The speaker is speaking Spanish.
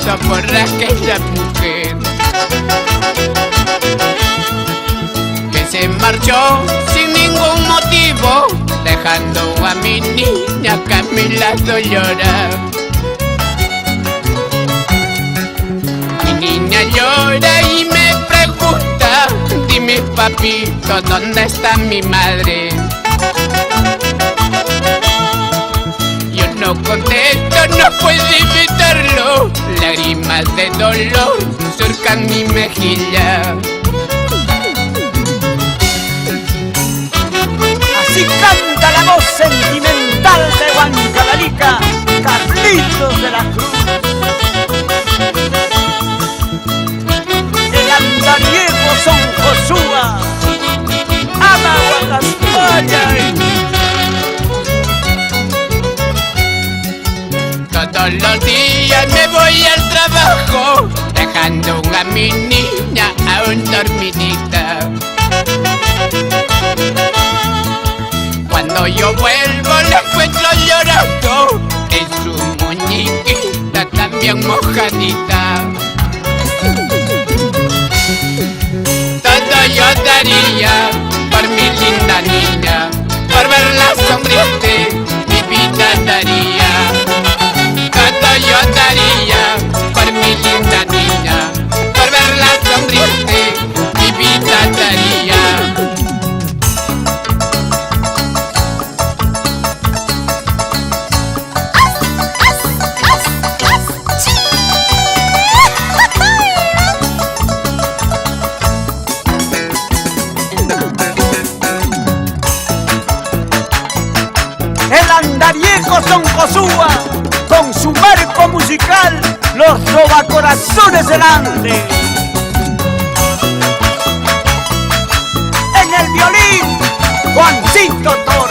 paso por aquella mujer que se marchó sin ningún motivo, dejando a mi niña que a mi lado llora. Mi niña llora y me pregunta: dime, papito, ¿dónde está mi madre? Yo no contesto, no puedo evitarlo. Lágrimas de dolor surcan mi mejilla. Así canta la voz sentimental de Huancavelica, Carlitos de la Cruz. El andariego son Josúa, ama Guadaspaya. Todos los días me voy al trabajo, dejando a mi niña aún dormidita. Cuando yo vuelvo la encuentro llorando, en su muñequita también mojadita. Todo yo daría por mi linda niña, por verla sonreír mi vida daría. Todo yo daría por mi linda niña, por verla sonreír mi vida daría. El andariego son Josúa, con su marco musical, los robacorazones delante. En el violín, Juancito Torres.